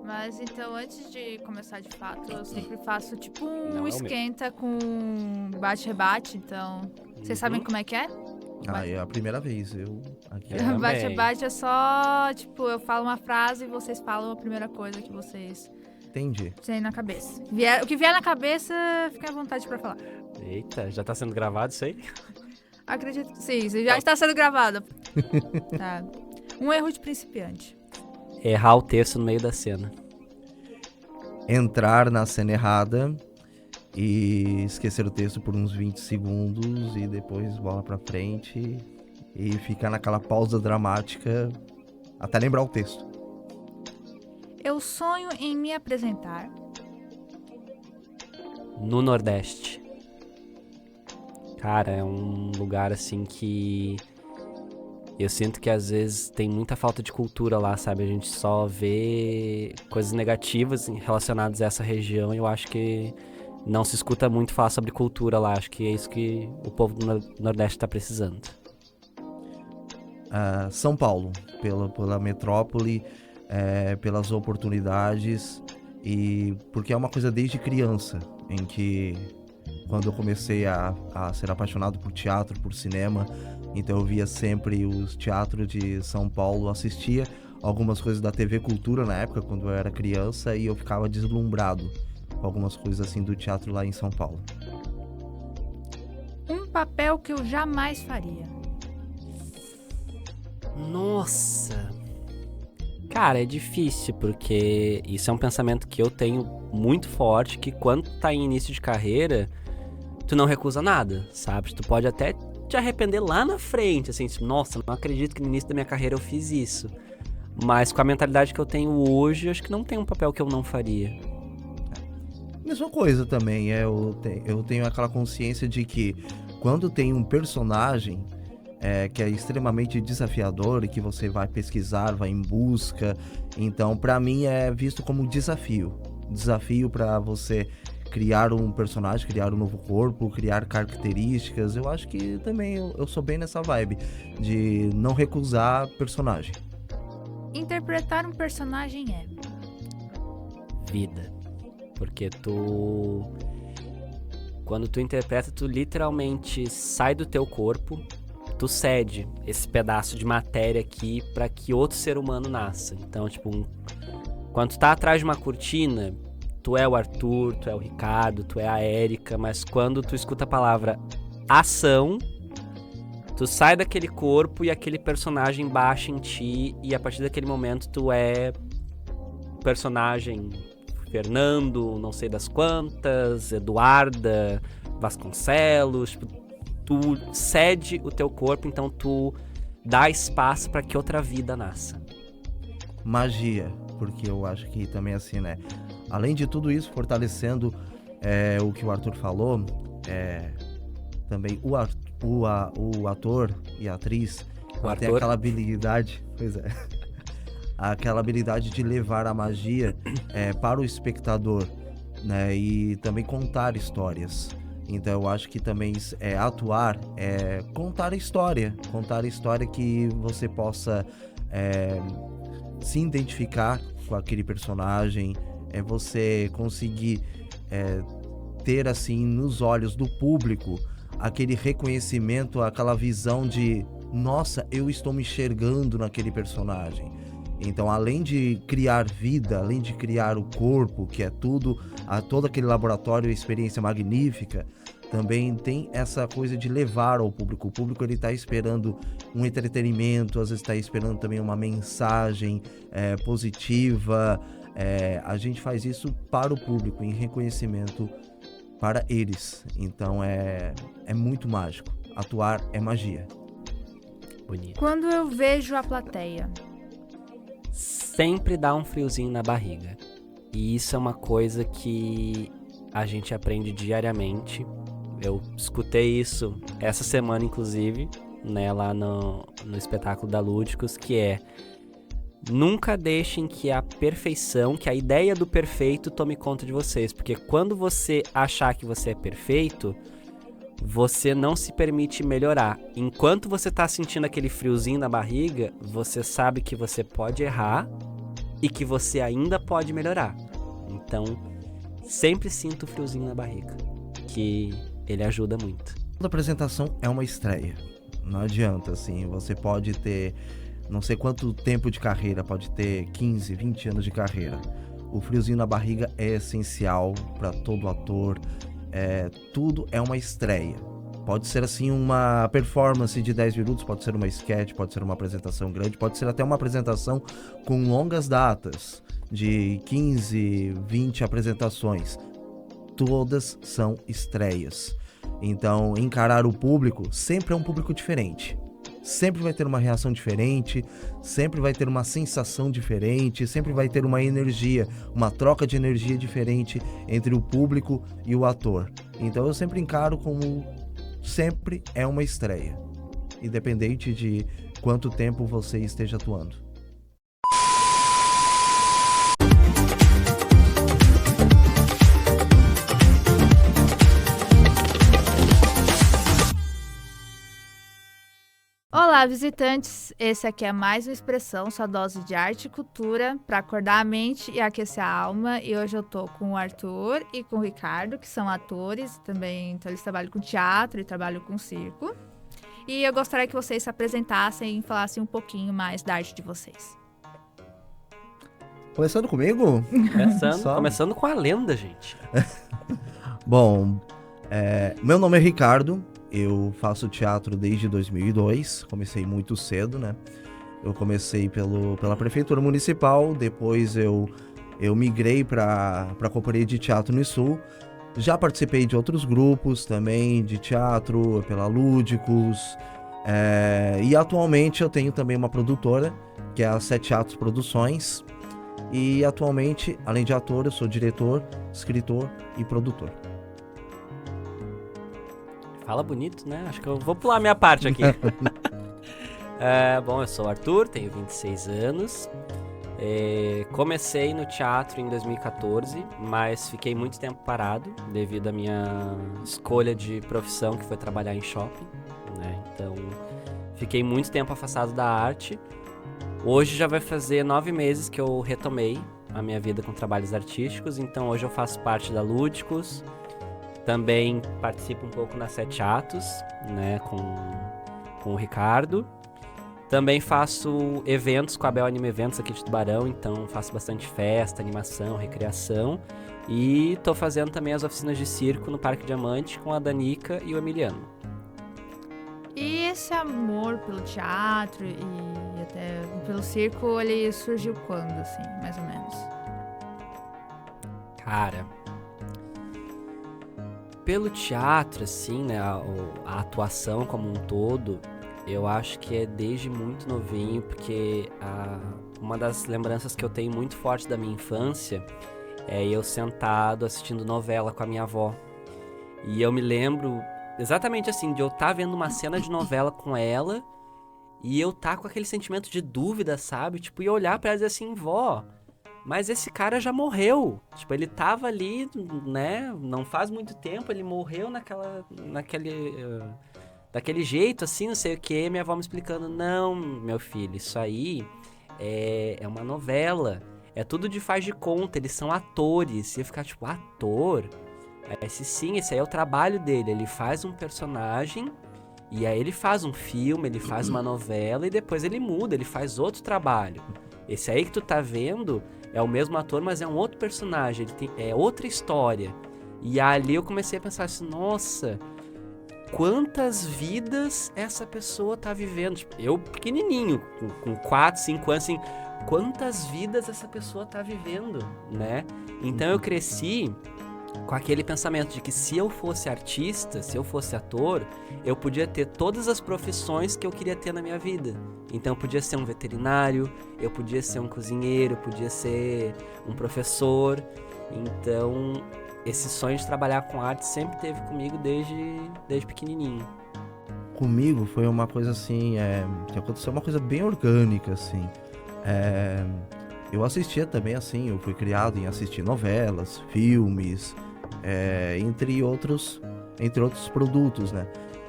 Mas então, antes de começar de fato, eu sempre faço tipo Não é o esquenta com bate-rebate, então... Vocês sabem como é que é? É a primeira vez. Aqui Também. Bate-rebate é só, tipo, eu falo uma frase e vocês falam a primeira coisa que vocês entendi. têm na cabeça. O que vier na cabeça, fica à vontade pra falar. Eita, já tá sendo gravado isso aí? Acredito que sim, já está sendo gravado. Tá. Um erro de principiante. Errar o texto no meio da cena. Entrar na cena errada e esquecer o texto por uns 20 segundos e depois bola pra frente e ficar naquela pausa dramática até lembrar o texto. Eu sonho em me apresentar No Nordeste. Cara, é um lugar assim que eu sinto que às vezes tem muita falta de cultura lá, sabe? A gente só vê coisas negativas relacionadas a essa região e eu acho que não se escuta muito falar sobre cultura lá. Acho que é isso que o povo do Nordeste tá precisando. São Paulo, pela metrópole, pelas oportunidades e porque é uma coisa desde criança, em que quando eu comecei a ser apaixonado por teatro, por cinema, então eu via sempre os teatros de São Paulo, assistia algumas coisas da TV Cultura na época, quando eu era criança, e eu ficava deslumbrado com algumas coisas assim do teatro lá em São Paulo. um papel que eu jamais faria. Nossa! Cara, é difícil, porque isso é um pensamento que eu tenho muito forte, que quando tu tá em início de carreira, tu não recusa nada, sabe? Tu pode até te arrepender lá na frente, assim, tipo, nossa, não acredito que no início da minha carreira eu fiz isso. Mas com a mentalidade que eu tenho hoje, acho que não tem um papel que eu não faria. Mesma coisa também, eu tenho aquela consciência de que quando tem um personagem que é extremamente desafiador e que você vai pesquisar, vai em busca, então pra mim é visto como desafio pra você criar um personagem, criar um novo corpo, criar características. Eu acho que também eu sou bem nessa vibe de não recusar personagem. Interpretar um personagem é... Vida. Porque quando tu interpreta, tu literalmente sai do teu corpo, tu cede esse pedaço de matéria aqui pra que outro ser humano nasça. Então, tipo, quando tu tá atrás de uma cortina, tu é o Arthur, tu é o Ricardo, tu é a Érica, mas quando tu escuta a palavra ação, tu sai daquele corpo e aquele personagem baixa em ti, e a partir daquele momento tu é personagem Fernando, não sei das quantas, Eduarda, Vasconcelos, tipo, tu cede o teu corpo, então tu dá espaço para que outra vida nasça. Magia, porque eu acho que também assim, né? Além de tudo isso, fortalecendo o que o Arthur falou, também o ator e a atriz tem aquela habilidade, aquela habilidade de levar a magia para o espectador, né? E também contar histórias. Então eu acho que também atuar contar a história que você possa se identificar com aquele personagem, você conseguir ter assim nos olhos do público aquele reconhecimento, aquela visão de nossa, eu estou me enxergando naquele personagem. Então, além de criar vida, além de criar o corpo, que é todo aquele laboratório, experiência magnífica, também tem essa coisa de levar ao público. O público ele está esperando um entretenimento, às vezes está esperando também uma mensagem positiva. A gente faz isso para o público, em reconhecimento para eles. Então, é muito mágico. Atuar é magia. Bonito. Quando eu vejo a plateia... Sempre dá um friozinho na barriga. E isso é uma coisa que a gente aprende diariamente. Eu escutei isso essa semana, inclusive, né, lá no espetáculo da Lúdicos, que é: nunca deixem que a perfeição, que a ideia do perfeito tome conta de vocês. Porque quando você achar que você é perfeito, você não se permite melhorar. Enquanto você tá sentindo aquele friozinho na barriga, você sabe que você pode errar e que você ainda pode melhorar. Então, sempre sinto o friozinho na barriga, que ele ajuda muito. Toda apresentação é uma estreia. Não adianta, assim, você pode ter não sei quanto tempo de carreira, pode ter 15, 20 anos de carreira. O friozinho na barriga é essencial para todo ator, tudo é uma estreia. Pode ser assim uma performance de 10 minutos, pode ser uma sketch, pode ser uma apresentação grande, pode ser até uma apresentação com longas datas, de 15, 20 apresentações. Todas são estreias. Então, encarar o público sempre é um público diferente. Sempre vai ter uma reação diferente, sempre vai ter uma sensação diferente, sempre vai ter uma energia, uma troca de energia diferente entre o público e o ator. Então eu sempre encaro como sempre é uma estreia, independente de quanto tempo você esteja atuando. Olá, visitantes! Esse aqui é mais uma expressão, sua dose de arte e cultura para acordar a mente e aquecer a alma. E hoje eu tô com o Arthur e com o Ricardo, que são atores também, então eles trabalham com teatro e trabalham com circo. E eu gostaria que vocês se apresentassem e falassem um pouquinho mais da arte de vocês. Começando comigo? Começando com a lenda, gente. Bom, meu nome é Ricardo. Eu faço teatro desde 2002, comecei muito cedo, né? Eu comecei pela prefeitura municipal, depois eu migrei para a companhia de teatro no Sul. Já participei de outros grupos também de teatro, pela Lúdicos. E atualmente eu tenho também uma produtora, que é a Sete Atos Produções. E atualmente, além de ator, eu sou diretor, escritor e produtor. Fala bonito, né? Acho que eu vou pular a minha parte aqui. Bom, eu sou o Arthur, tenho 26 anos. Comecei no teatro em 2014, mas fiquei muito tempo parado devido à minha escolha de profissão, que foi trabalhar em shopping, né? Então, fiquei muito tempo afastado da arte. Hoje já vai fazer 9 meses que eu retomei a minha vida com trabalhos artísticos, então hoje eu faço parte da Lúdicos. Também participo um pouco na Sete Atos, né, com o Ricardo. Também faço eventos com a Bel Anime Eventos aqui de Tubarão, então faço bastante festa, animação, recreação. E tô fazendo também as oficinas de circo no Parque Diamante com a Danica e o Emiliano. E esse amor pelo teatro e até pelo circo, ele surgiu quando, assim, mais ou menos? Cara, pelo teatro, assim, né, a atuação como um todo, eu acho que é desde muito novinho, porque uma das lembranças que eu tenho muito forte da minha infância é eu sentado assistindo novela com a minha avó. E eu me lembro exatamente assim, de eu estar vendo uma cena de novela com ela e eu estar com aquele sentimento de dúvida, sabe? Tipo, e olhar pra ela e dizer assim, vó, mas esse cara já morreu. Tipo, ele tava ali, né? Não faz muito tempo, ele morreu daquele jeito, assim, não sei o que. Minha avó me explicando, não, meu filho, isso aí é uma novela. É tudo de faz de conta, eles são atores. E eu ficar tipo, ator? Sim, esse aí é o trabalho dele. Ele faz um personagem, e aí ele faz um filme, ele faz uma novela, e depois ele muda, ele faz outro trabalho. Esse aí que tu tá vendo é o mesmo ator, mas é um outro personagem, é outra história. E ali eu comecei a pensar assim, nossa, quantas vidas essa pessoa tá vivendo? Tipo, eu pequenininho, com 4, 5 anos, assim, quantas vidas essa pessoa tá vivendo, né? Então eu cresci com aquele pensamento de que se eu fosse artista, se eu fosse ator, eu podia ter todas as profissões que eu queria ter na minha vida. Então eu podia ser um veterinário, eu podia ser um cozinheiro, eu podia ser um professor. Então esse sonho de trabalhar com arte sempre teve comigo desde pequenininho. Comigo foi uma coisa assim, que aconteceu uma coisa bem orgânica, assim. Eu assistia também, assim, eu fui criado em assistir novelas, filmes, entre outros produtos, né?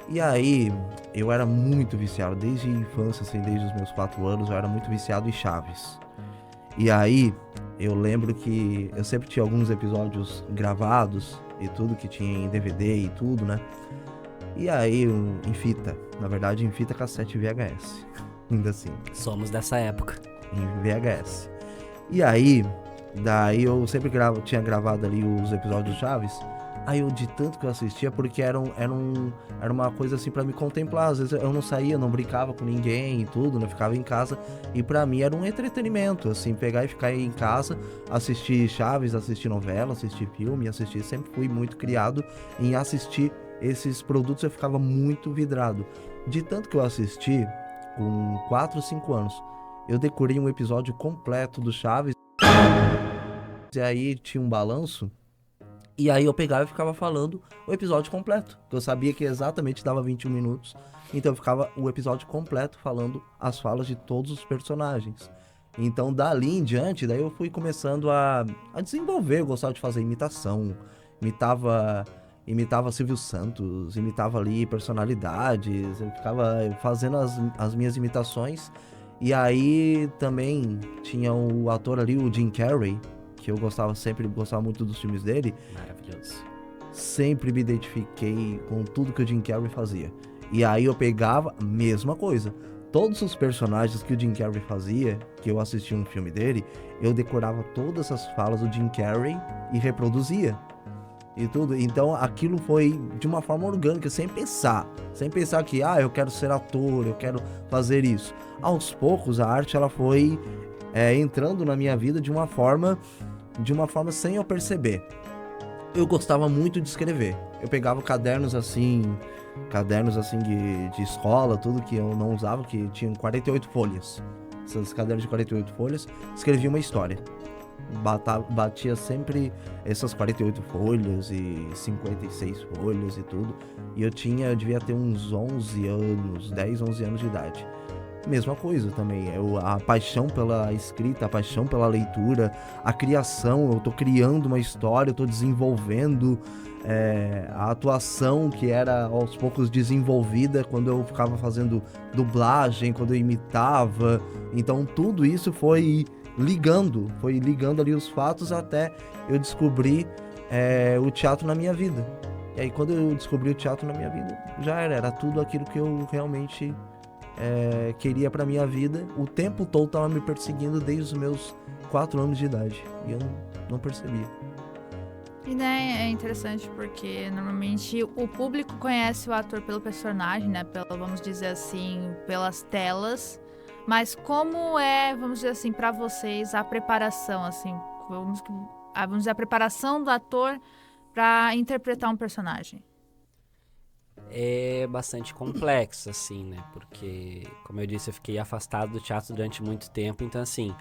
E aí, eu era muito viciado, desde a infância, assim, desde os meus 4 anos, eu era muito viciado em Chaves. E aí, eu lembro que eu sempre tinha alguns episódios gravados e tudo, que tinha em DVD e tudo, né? E aí, em fita, na verdade em fita cassete VHS, ainda assim, Somos dessa época. em VHS. E aí, daí eu sempre tinha gravado ali os episódios do Chaves. Aí eu, de tanto que eu assistia, porque era uma coisa assim pra me contemplar. Às vezes eu não saía, não brincava com ninguém e tudo, né? Ficava em casa. E pra mim era um entretenimento, assim, pegar e ficar em casa, assistir Chaves, assistir novela, assistir filme, assistir. Sempre fui muito criado em assistir esses produtos, eu ficava muito vidrado. De tanto que eu assisti, com 4 ou 5 anos, eu decorei um episódio completo do Chaves. E aí tinha um balanço. E aí eu pegava e ficava falando o episódio completo, que eu sabia que exatamente dava 21 minutos. Então eu ficava o episódio completo falando as falas de todos os personagens. Então dali em diante, daí eu fui começando a desenvolver. Eu gostava de fazer imitação, imitava Silvio Santos, imitava ali personalidades, eu ficava fazendo as minhas imitações. E aí também tinha o ator ali, o Jim Carrey, que eu gostava muito dos filmes dele. Maravilhoso. Sempre me identifiquei com tudo que o Jim Carrey fazia. E aí eu pegava a mesma coisa. Todos os personagens que o Jim Carrey fazia, que eu assistia um filme dele, eu decorava todas as falas do Jim Carrey e reproduzia. E tudo. Então aquilo foi de uma forma orgânica, sem pensar que, eu quero ser ator, eu quero fazer isso. Aos poucos a arte ela foi entrando na minha vida de uma forma sem eu perceber. Eu gostava muito de escrever. Eu pegava cadernos assim de escola, tudo que eu não usava, que tinham 48 folhas. Esses cadernos de 48 folhas, escrevia uma história. Batia sempre essas 48 folhas e 56 folhas e tudo. E eu devia ter uns 11 anos, 10, 11 anos de idade. Mesma coisa também, a paixão pela escrita, a paixão pela leitura, a criação. Eu tô criando uma história, eu tô desenvolvendo a atuação, que era aos poucos desenvolvida quando eu ficava fazendo dublagem, quando eu imitava. Então tudo isso foi ligando ali os fatos até eu descobrir o teatro na minha vida. E aí quando eu descobri o teatro na minha vida, já era tudo aquilo que eu realmente queria pra minha vida. O tempo todo tava me perseguindo desde os meus 4 anos de idade. E eu não percebia. E né, é interessante porque normalmente o público conhece o ator pelo personagem, né? Vamos dizer assim, pelas telas. Mas como vamos dizer assim, pra vocês, a preparação, assim, vamos dizer, a preparação do ator pra interpretar um personagem? É bastante complexo, assim, né? Porque, como eu disse, eu fiquei afastado do teatro durante muito tempo. Então, assim,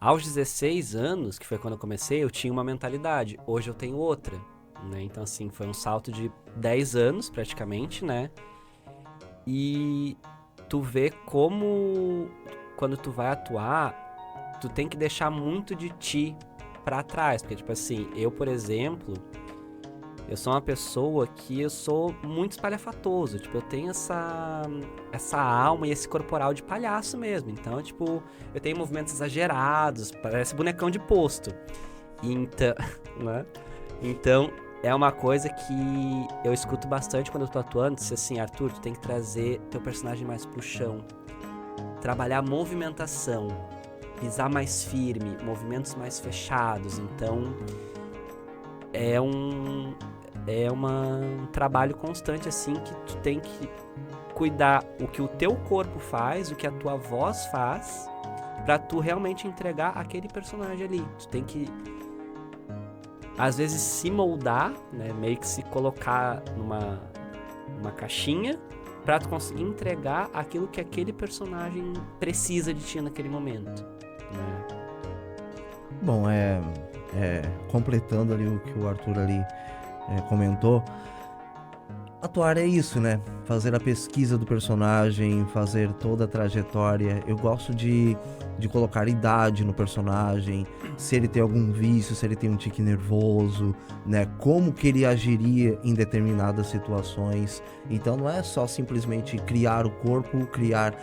aos 16 anos, que foi quando eu comecei, eu tinha uma mentalidade. Hoje eu tenho outra, né? Então, assim, foi um salto de 10 anos, praticamente, né? E tu vê como, quando tu vai atuar, tu tem que deixar muito de ti pra trás. Porque, tipo assim, eu, por exemplo... Eu sou uma pessoa que eu sou muito espalhafatoso, tipo, eu tenho essa alma e esse corporal de palhaço mesmo. Então, tipo, eu tenho movimentos exagerados, parece bonecão de posto. Então, né? Então, é uma coisa que eu escuto bastante quando eu tô atuando, diz assim, Arthur, tu tem que trazer teu personagem mais pro chão, trabalhar a movimentação, pisar mais firme, movimentos mais fechados. Então, é um trabalho constante, assim, que tu tem que cuidar o que o teu corpo faz, o que a tua voz faz, pra tu realmente entregar aquele personagem ali. Tu tem que, às vezes, se moldar, né, meio que se colocar numa caixinha, pra tu conseguir entregar aquilo que aquele personagem precisa de ti naquele momento, né? Bom, completando ali o que o Arthur ali comentou, atuar é isso, né? Fazer a pesquisa do personagem, fazer toda a trajetória. Eu gosto de colocar idade no personagem, se ele tem algum vício, se ele tem um tique nervoso, né? Como que ele agiria em determinadas situações. Então não é só simplesmente criar o corpo, criar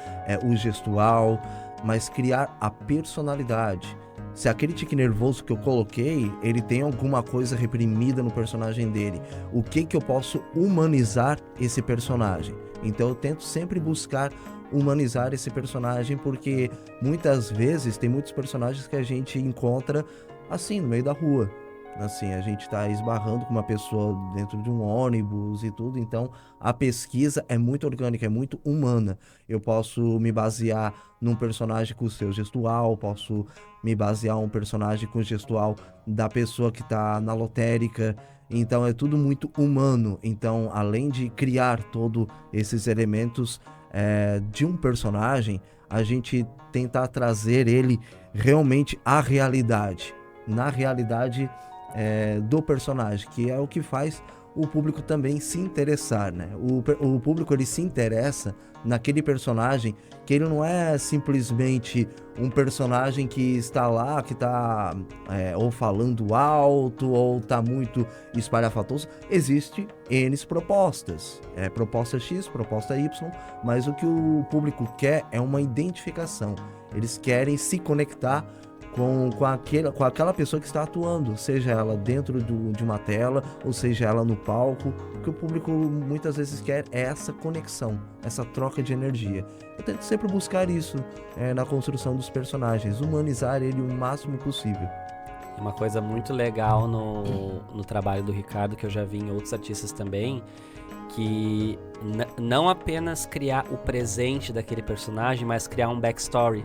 o gestual, mas criar a personalidade. se aquele tique nervoso que eu coloquei, ele tem alguma coisa reprimida no personagem dele. O que eu posso humanizar esse personagem? Então eu tento sempre buscar humanizar esse personagem, porque muitas vezes tem muitos personagens que a gente encontra assim, no meio da rua. Assim, a gente tá esbarrando com uma pessoa dentro de um ônibus e tudo, então a pesquisa é muito orgânica, é muito humana. Eu posso me basear num personagem com o seu gestual, posso me basear um personagem com o gestual da pessoa que tá na lotérica, então é tudo muito humano. Então, além de criar todos esses elementos de um personagem, a gente tentar trazer ele realmente à realidade, na realidade do personagem, que é o que faz o público também se interessar, né? O público, ele se interessa naquele personagem, que ele não é simplesmente um personagem que está lá, que está ou falando alto, ou está muito espalhafatoso. Existe N propostas, proposta X, proposta Y, mas o que o público quer é uma identificação. Eles querem se conectar com aquela pessoa que está atuando, seja ela dentro de uma tela, ou seja ela no palco. O que o público muitas vezes quer é essa conexão, essa troca de energia. Eu tento sempre buscar isso na construção dos personagens, humanizar ele o máximo possível. Uma coisa muito legal no trabalho do Ricardo, que eu já vi em outros artistas também, que não apenas criar o presente daquele personagem, mas criar um backstory.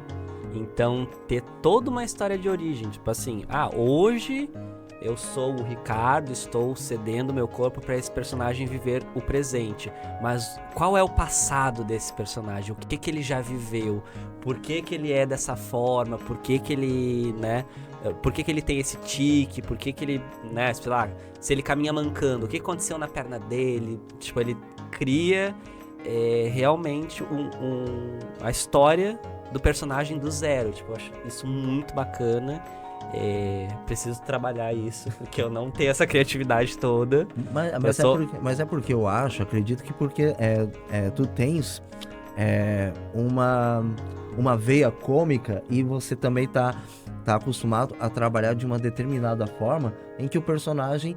Então, ter toda uma história de origem, tipo assim, hoje eu sou o Ricardo, estou cedendo meu corpo para esse personagem viver o presente, mas qual é o passado desse personagem? O que ele já viveu? Por que ele é dessa forma? Por que ele, né? Por que ele tem esse tique? Por que ele, né, sei lá, se ele caminha mancando, o que aconteceu na perna dele? Tipo, ele cria realmente a história do personagem do zero. Tipo, eu acho isso muito bacana. Preciso trabalhar isso, porque eu não tenho essa criatividade toda. Mas é porque eu acredito que porque tu tens uma veia cômica, e você também tá acostumado a trabalhar de uma determinada forma, em que o personagem,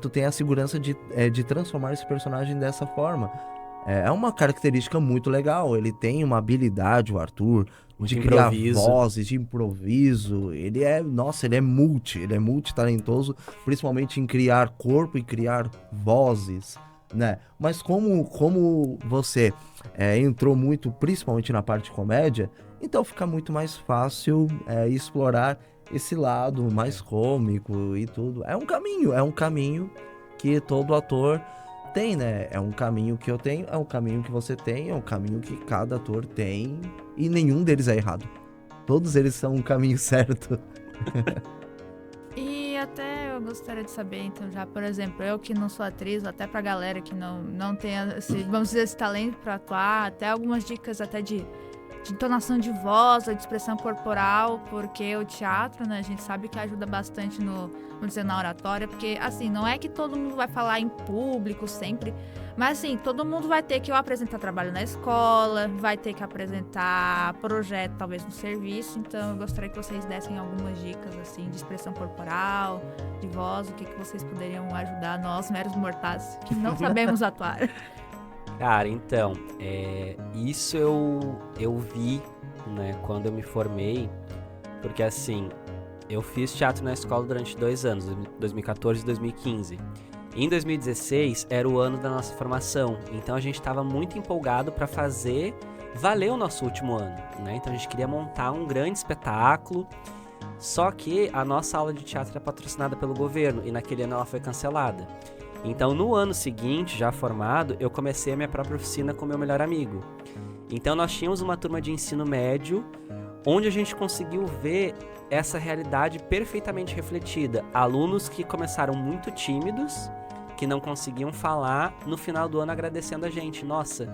tu tem a segurança de transformar esse personagem dessa forma. É uma característica muito legal. Ele tem uma habilidade, o Arthur, de criar vozes, de improviso. Ele é multitalentoso, principalmente em criar corpo e criar vozes, né? Mas como você entrou muito, principalmente na parte de comédia, então fica muito mais fácil explorar esse lado mais cômico e tudo. É um caminho que todo ator tem, né? É um caminho que eu tenho, é um caminho que você tem, é um caminho que cada ator tem, e nenhum deles é errado. Todos eles são um caminho certo. E até eu gostaria de saber, então, já, por exemplo, eu que não sou atriz, até pra galera que não tem, vamos dizer, esse talento pra atuar, até algumas dicas até de entonação de voz, de expressão corporal, porque o teatro, né, a gente sabe que ajuda bastante vamos dizer, na oratória, porque, assim, não é que todo mundo vai falar em público sempre, mas, assim, todo mundo vai ter que apresentar trabalho na escola, vai ter que apresentar projeto, talvez, no serviço, então eu gostaria que vocês dessem algumas dicas, assim, de expressão corporal, de voz, o que vocês poderiam ajudar nós, meros mortais, que não sabemos atuar. Cara, então, isso eu vi, né, quando eu me formei, porque assim, eu fiz teatro na escola durante 2 anos, 2014 e 2015. Em 2016 era o ano da nossa formação, então a gente estava muito empolgado para fazer valer o nosso último ano, né? Então a gente queria montar um grande espetáculo, só que a nossa aula de teatro era patrocinada pelo governo e naquele ano ela foi cancelada. Então, no ano seguinte, já formado, eu comecei a minha própria oficina com meu melhor amigo. Então, nós tínhamos uma turma de ensino médio, onde a gente conseguiu ver essa realidade perfeitamente refletida. Alunos que começaram muito tímidos, que não conseguiam falar, no final do ano agradecendo a gente. Nossa,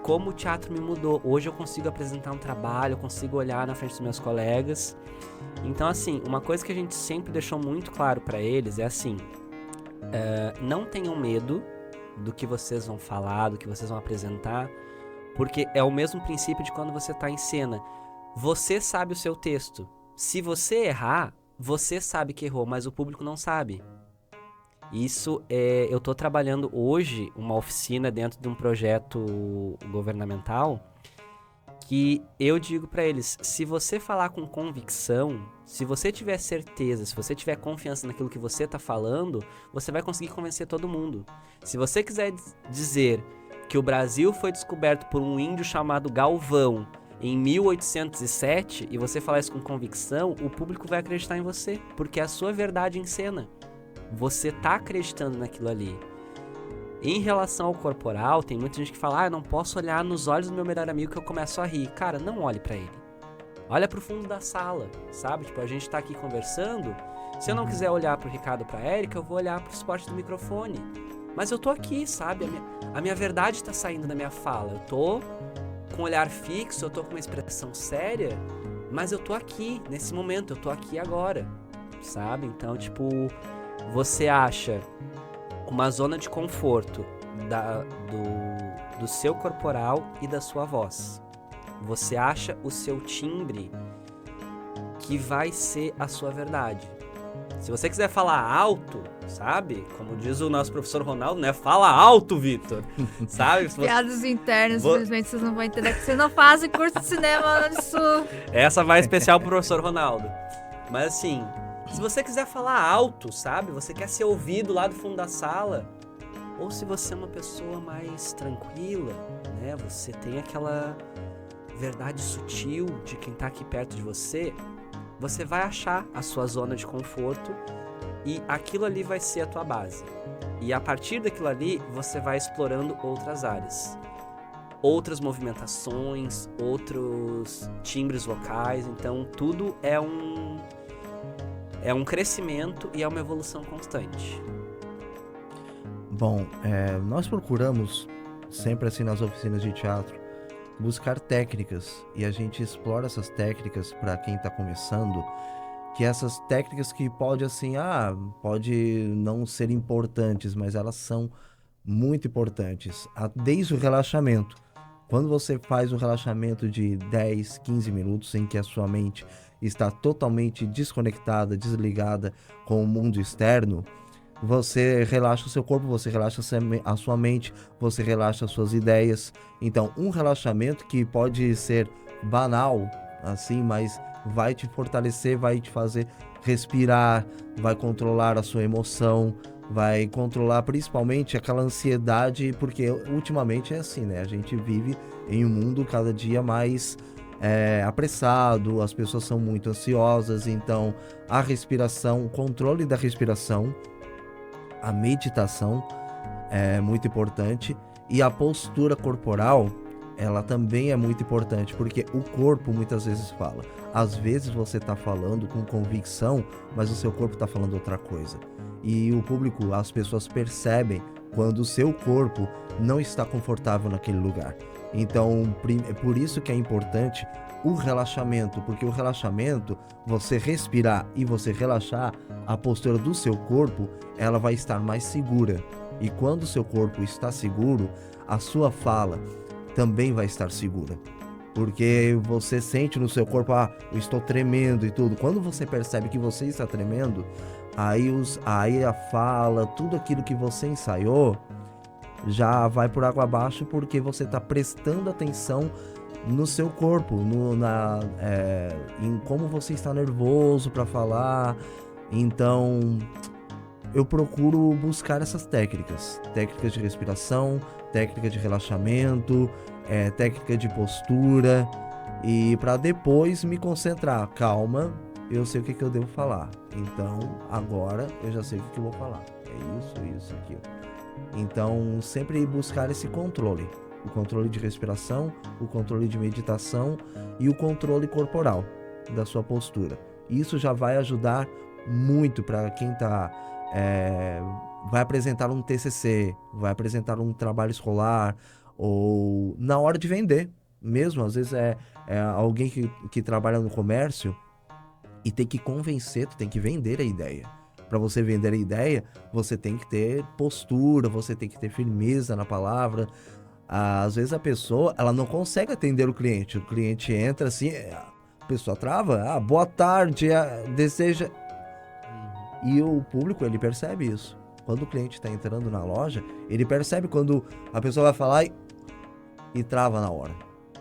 como o teatro me mudou. Hoje eu consigo apresentar um trabalho, eu consigo olhar na frente dos meus colegas. Então, assim, uma coisa que a gente sempre deixou muito claro para eles é assim... não tenham medo do que vocês vão falar, do que vocês vão apresentar, porque é o mesmo princípio de quando você está em cena. Você sabe o seu texto. Se você errar, você sabe que errou, mas o público não sabe. Isso eu estou trabalhando hoje uma oficina dentro de um projeto governamental que eu digo para eles, se você falar com convicção, se você tiver certeza, se você tiver confiança naquilo que você está falando, você vai conseguir convencer todo mundo. Se você quiser dizer que o Brasil foi descoberto por um índio chamado Galvão em 1807 e você falar isso com convicção, o público vai acreditar em você, porque é a sua verdade em cena. Você tá acreditando naquilo ali. Em relação ao corporal, tem muita gente que fala, eu não posso olhar nos olhos do meu melhor amigo que eu começo a rir. Cara, não olhe pra ele. Olha pro fundo da sala, sabe? Tipo, a gente tá aqui conversando. Se eu não quiser olhar pro Ricardo, pra Érica, eu vou olhar pro suporte do microfone. Mas eu tô aqui, sabe? A minha verdade tá saindo da minha fala. Eu tô com um olhar fixo, eu tô com uma expressão séria, mas eu tô aqui, nesse momento, eu tô aqui agora, sabe? Então, tipo, você acha uma zona de conforto do seu corporal e da sua voz. Você acha o seu timbre que vai ser a sua verdade. Se você quiser falar alto, sabe? Como diz o nosso professor Ronaldo, né? Fala alto, Vitor. Sabe? Piadas internas, simplesmente vocês não vão entender que vocês não fazem curso de cinema no Sul. Essa vai especial pro professor Ronaldo. Mas assim, se você quiser falar alto, sabe? Você quer ser ouvido lá do fundo da sala. Ou se você é uma pessoa mais tranquila, né? Você tem aquela verdade sutil de quem tá aqui perto de você. Você vai achar a sua zona de conforto e aquilo ali vai ser a tua base. E a partir daquilo ali, você vai explorando outras áreas. Outras movimentações, outros timbres vocais. Então, tudo é um crescimento e é uma evolução constante. Bom, nós procuramos, sempre assim nas oficinas de teatro, buscar técnicas, e a gente explora essas técnicas para quem está começando, que essas técnicas que pode não ser importantes, mas elas são muito importantes, desde o relaxamento. Quando você faz um relaxamento de 10, 15 minutos em que a sua mente está totalmente desconectada, desligada com o mundo externo, você relaxa o seu corpo, você relaxa a sua mente, você relaxa as suas ideias. Então, um relaxamento que pode ser banal, assim, mas vai te fortalecer, vai te fazer respirar, vai controlar a sua emoção, vai controlar principalmente aquela ansiedade, porque ultimamente é assim, né? A gente vive em um mundo cada dia mais apressado, as pessoas são muito ansiosas, então a respiração, o controle da respiração, a meditação é muito importante, e a postura corporal, ela também é muito importante, porque o corpo muitas vezes fala. Às vezes você está falando com convicção, mas o seu corpo está falando outra coisa. E o público, as pessoas percebem quando o seu corpo não está confortável naquele lugar. Então, é por isso que é importante o relaxamento, porque o relaxamento, você respirar e você relaxar, a postura do seu corpo, ela vai estar mais segura. E quando o seu corpo está seguro, a sua fala também vai estar segura. Porque você sente no seu corpo, eu estou tremendo e tudo. Quando você percebe que você está tremendo, aí a fala, tudo aquilo que você ensaiou, já vai por água abaixo, porque você está prestando atenção no seu corpo, em como você está nervoso para falar. Então, eu procuro buscar essas técnicas de respiração, técnica de relaxamento, técnica de postura, e para depois me concentrar. Calma, eu sei o que eu devo falar, então agora eu já sei o que eu vou falar. É isso, aquilo. Então, sempre buscar esse controle. O controle de respiração, o controle de meditação e o controle corporal da sua postura. Isso já vai ajudar muito para quem vai apresentar um TCC, vai apresentar um trabalho escolar, ou na hora de vender mesmo. Às vezes é alguém que trabalha no comércio e tem que convencer, tu tem que vender a ideia. Para você vender a ideia, você tem que ter postura, você tem que ter firmeza na palavra. Às vezes a pessoa, ela não consegue atender o cliente entra assim, pessoa trava, boa tarde, deseja... E o público, ele percebe isso. Quando o cliente está entrando na loja, ele percebe quando a pessoa vai falar e trava na hora.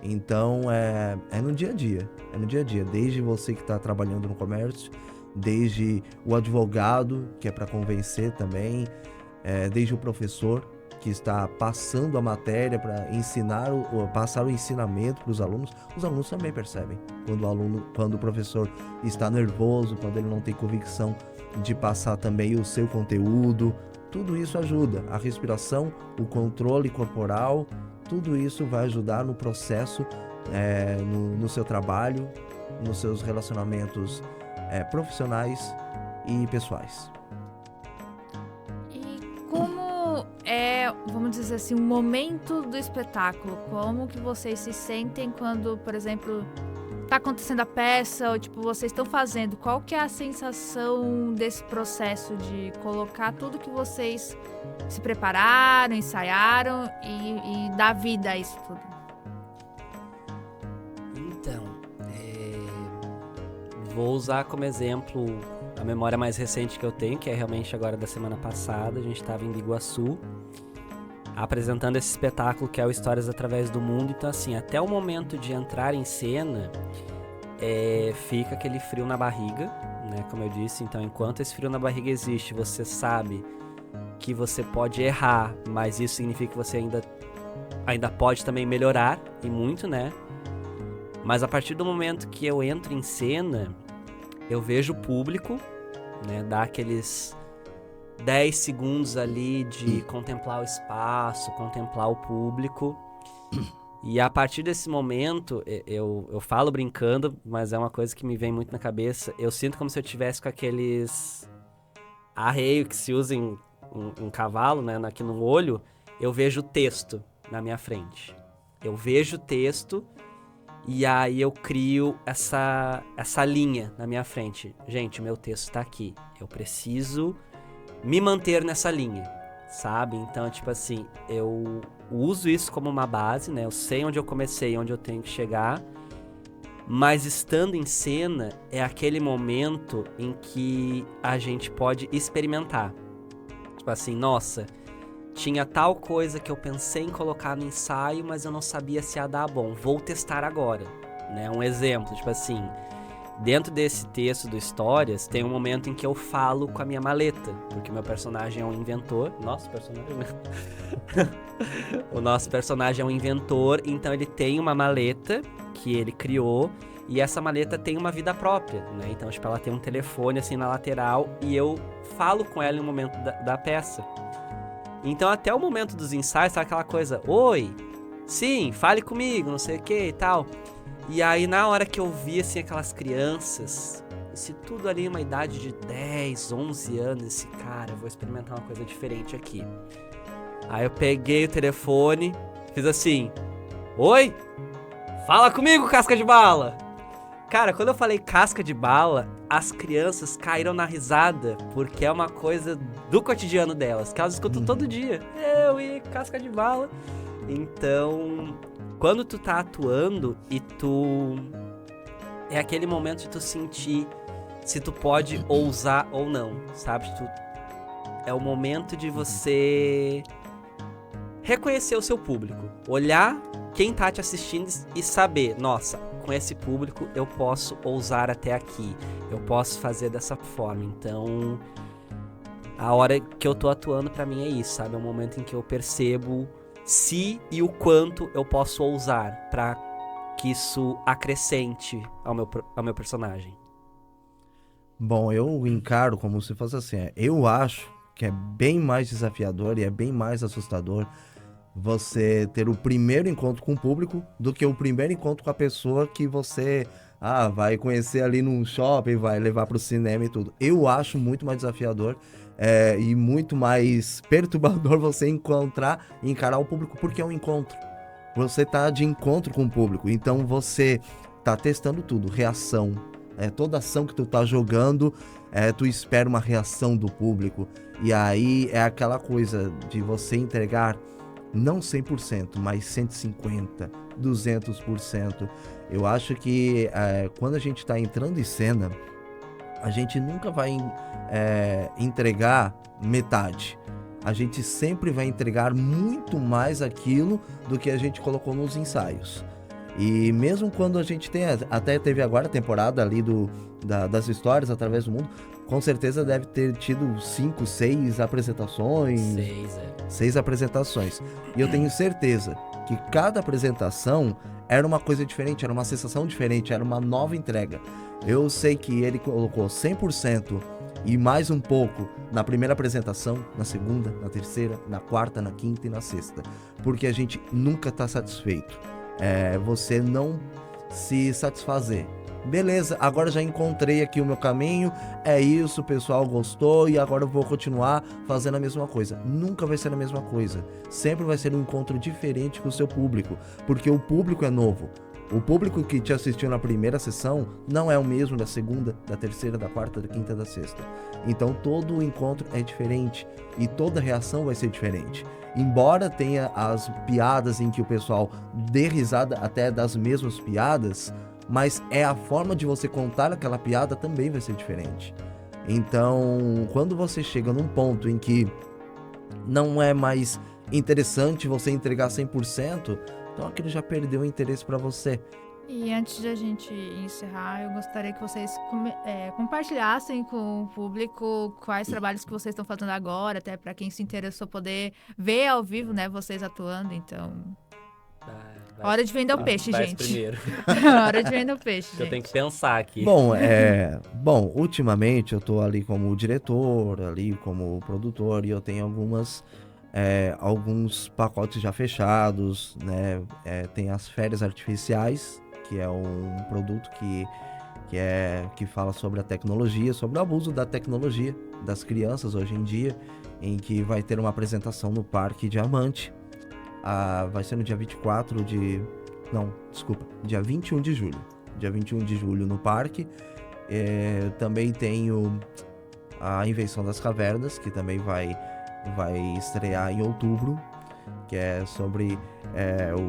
Então, é no dia a dia. É no dia a dia. Desde você que está trabalhando no comércio, desde o advogado, que é para convencer também, desde o professor, que está passando a matéria para ensinar, passar o ensinamento para os alunos também percebem. Quando o professor está nervoso, quando ele não tem convicção de passar também o seu conteúdo, tudo isso ajuda. A respiração, o controle corporal, tudo isso vai ajudar no processo, no seu trabalho, nos seus relacionamentos profissionais e pessoais. E como vamos dizer assim, o momento do espetáculo? Como que vocês se sentem quando, por exemplo, tá acontecendo a peça, ou tipo, vocês estão fazendo? Qual que é a sensação desse processo de colocar tudo que vocês se prepararam, ensaiaram e dar vida a isso tudo? Então, vou usar como exemplo a memória mais recente que eu tenho, que é realmente agora da semana passada. A gente estava em Biguaçu, apresentando esse espetáculo que é o Histórias Através do Mundo. Então, assim, até o momento de entrar em cena, fica aquele frio na barriga, né? Como eu disse, então, enquanto esse frio na barriga existe, você sabe que você pode errar, mas isso significa que você ainda pode também melhorar, e muito, né? Mas a partir do momento que eu entro em cena, eu vejo o público, né? Dá aqueles 10 segundos ali de contemplar o espaço, contemplar o público. E a partir desse momento, eu falo brincando, mas é uma coisa que me vem muito na cabeça. Eu sinto como se eu tivesse com aqueles arreios que se usa em cavalo, né, aqui no olho. Eu vejo o texto na minha frente. Eu vejo o texto e aí eu crio essa linha na minha frente. Gente, o meu texto tá aqui. Eu preciso me manter nessa linha, sabe? Então, tipo assim, eu uso isso como uma base, né? Eu sei onde eu comecei, onde eu tenho que chegar, mas estando em cena é aquele momento em que a gente pode experimentar. Tipo assim, nossa, tinha tal coisa que eu pensei em colocar no ensaio, mas eu não sabia se ia dar bom. Vou testar agora, né? Um exemplo, tipo assim, dentro desse texto do Histórias, tem um momento em que eu falo com a minha maleta, porque meu personagem é um inventor. Nosso personagem, né? O nosso personagem é um inventor, então ele tem uma maleta que ele criou, e essa maleta tem uma vida própria, né? Então, tipo, ela tem um telefone assim na lateral, e eu falo com ela em um momento da peça. Então, até o momento dos ensaios, tá aquela coisa, oi, sim, fale comigo, não sei o que e tal. E aí, na hora que eu vi, assim, aquelas crianças, se tudo ali uma idade de 10, 11 anos, esse cara, eu vou experimentar uma coisa diferente aqui. Aí eu peguei o telefone, fiz assim, oi, fala comigo, casca de bala. Cara, quando eu falei casca de bala, as crianças caíram na risada, porque é uma coisa do cotidiano delas, que elas escutam todo dia. Eu e casca de bala. Então, quando tu tá atuando e é aquele momento de tu sentir se tu pode ousar ou não, sabe? É o momento de você reconhecer o seu público, olhar quem tá te assistindo e saber, nossa, com esse público eu posso ousar até aqui, eu posso fazer dessa forma. Então, a hora que eu tô atuando pra mim é isso, sabe? É o momento em que eu percebo se e o quanto eu posso ousar pra que isso acrescente ao meu personagem. Bom, eu encaro como se fosse assim, eu acho que é bem mais desafiador e é bem mais assustador você ter o primeiro encontro com o público do que o primeiro encontro com a pessoa que você vai conhecer ali num shopping, vai levar pro cinema e tudo. Eu acho muito mais desafiador e muito mais perturbador você encarar o público, porque é um encontro. Você tá de encontro com o público, então você tá testando tudo, reação. Toda ação que tu tá jogando, tu espera uma reação do público. E aí é aquela coisa de você entregar não 100%, mas 150%, 200%. Eu acho que quando a gente está entrando em cena, a gente nunca vai entregar metade. A gente sempre vai entregar muito mais aquilo do que a gente colocou nos ensaios. E mesmo quando a gente tem, até teve agora a temporada ali das histórias através do mundo, com certeza deve ter tido 5, 6 apresentações. 6 apresentações. E eu tenho certeza que cada apresentação era uma coisa diferente, era uma sensação diferente, era uma nova entrega. Eu sei que ele colocou 100% e mais um pouco na primeira apresentação, na segunda, na terceira, na quarta, na quinta e na sexta. Porque a gente nunca está satisfeito. Você não se satisfazer. Beleza, agora já encontrei aqui o meu caminho, é isso, o pessoal gostou e agora eu vou continuar fazendo a mesma coisa. Nunca vai ser a mesma coisa. Sempre vai ser um encontro diferente com o seu público, porque o público é novo. O público que te assistiu na primeira sessão não é o mesmo da segunda, da terceira, da quarta, da quinta, da sexta. Então todo o encontro é diferente e toda reação vai ser diferente. Embora tenha as piadas em que o pessoal dê risada até das mesmas piadas, mas a forma de você contar aquela piada também vai ser diferente. Então, quando você chega num ponto em que não é mais interessante você entregar 100%, então aquilo já perdeu o interesse para você. E antes de a gente encerrar, eu gostaria que vocês compartilhassem com o público quais trabalhos que vocês estão fazendo agora, até para quem se interessou poder ver ao vivo, né, vocês atuando, então... Hora de vender o peixe, gente. Primeiro. Hora de vender o peixe, gente. Eu tenho que pensar aqui. Bom, ultimamente eu tô ali como diretor, ali como produtor, e eu tenho alguns pacotes já fechados, né? Tem as Férias Artificiais, que é um produto que fala sobre a tecnologia, sobre o abuso da tecnologia das crianças hoje em dia, em que vai ter uma apresentação no Parque Diamante. Vai ser no dia 21 de julho. Dia 21 de julho no parque. Também tenho a Invenção das Cavernas, que também vai estrear em outubro, que é sobre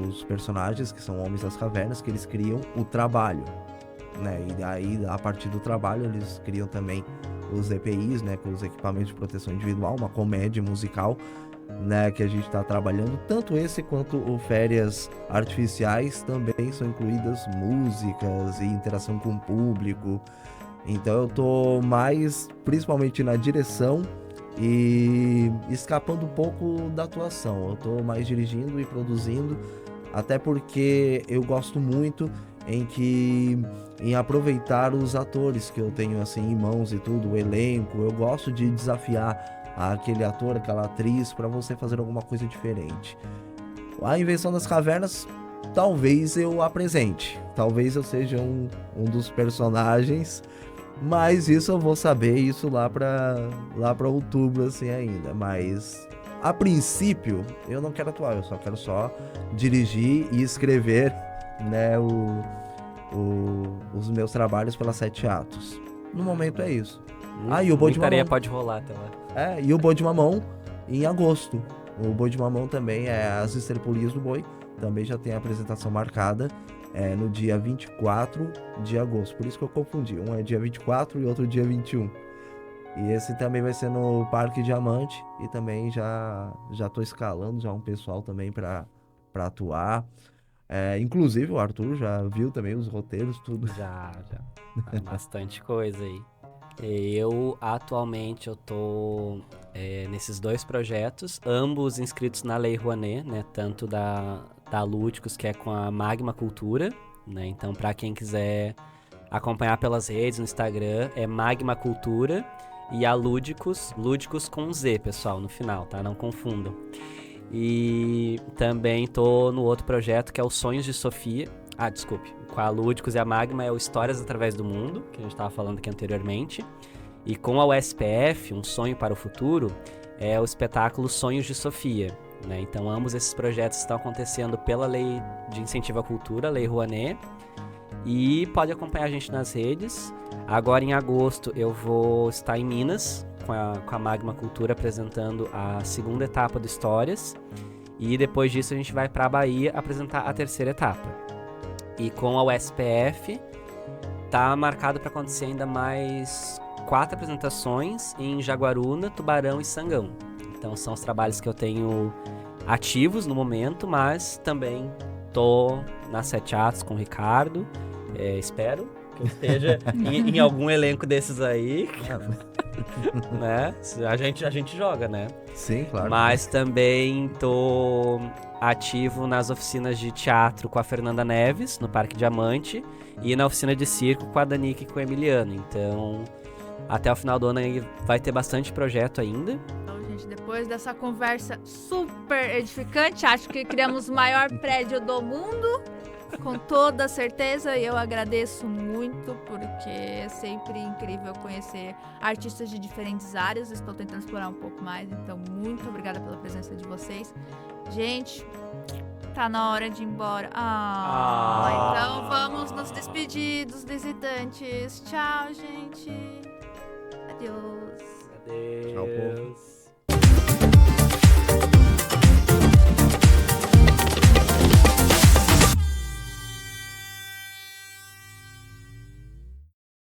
os personagens que são homens das cavernas, que eles criam o trabalho, né? E aí, a partir do trabalho, eles criam também os EPIs, né? Com os equipamentos de proteção individual, uma comédia musical, né, que a gente está trabalhando. Tanto esse quanto o Férias Artificiais também são incluídas músicas e interação com o público. Então eu tô mais principalmente na direção e escapando um pouco da atuação. Eu tô mais dirigindo e produzindo, até porque eu gosto muito em aproveitar os atores que eu tenho assim em mãos e tudo, o elenco. Eu gosto de desafiar aquele ator, aquela atriz, para você fazer alguma coisa diferente. A Invenção das Cavernas, talvez eu apresente, talvez eu seja um dos personagens, mas isso eu vou saber isso lá para outubro assim ainda. Mas a princípio eu não quero atuar, eu só quero dirigir e escrever, né, os meus trabalhos pelas 7 atos. No momento é isso. E o Boi de Mamão pode rolar até lá. E o Boi de Mamão em agosto. O Boi de Mamão também as esterpolias do boi. Também já tem a apresentação marcada no dia 24 de agosto. Por isso que eu confundi. Um é dia 24 e outro dia 21. E esse também vai ser no Parque Diamante. E também já tô escalando já um pessoal também para atuar. Inclusive o Arthur já viu também os roteiros, tudo. Já. Bastante coisa aí. Eu, atualmente, eu tô nesses 2 projetos, ambos inscritos na Lei Rouanet, né? Tanto da Lúdicos, que é com a Magma Cultura, né? Então, para quem quiser acompanhar pelas redes, no Instagram, é Magma Cultura, e a Lúdicos com Z, pessoal, no final, tá? Não confundam. E também tô no outro projeto, que é o Sonhos de Sofia. Com a Lúdicos e a Magma é o Histórias Através do Mundo, que a gente estava falando aqui anteriormente. E com a USPF, Um Sonho para o Futuro, é o espetáculo Sonhos de Sofia, né? Então ambos esses projetos estão acontecendo pela Lei de Incentivo à Cultura, Lei Rouanet. E pode acompanhar a gente nas redes. Agora em agosto eu vou estar em Minas, com a Magma Cultura, apresentando a 2ª etapa do Histórias. E depois disso a gente vai para a Bahia apresentar a 3ª etapa. E com a USPF, tá marcado para acontecer ainda mais 4 apresentações em Jaguaruna, Tubarão e Sangão. Então são os trabalhos que eu tenho ativos no momento, mas também tô nas 7 Atos com o Ricardo. Espero que eu esteja em algum elenco desses aí, né? A gente joga, né? Sim, claro. Mas também tô ativo nas oficinas de teatro com a Fernanda Neves, no Parque Diamante, e na oficina de circo com a Danique e com o Emiliano. Então, até o final do ano aí vai ter bastante projeto ainda. Então, gente, depois dessa conversa super edificante, acho que criamos o maior prédio do mundo, com toda certeza. E eu agradeço muito, porque é sempre incrível conhecer artistas de diferentes áreas. Estou tentando explorar um pouco mais, então muito obrigada pela presença de vocês. Gente, tá na hora de ir embora. Então vamos nos despedir dos visitantes. Tchau, gente. Adeus. Adeus. Tchau, povo.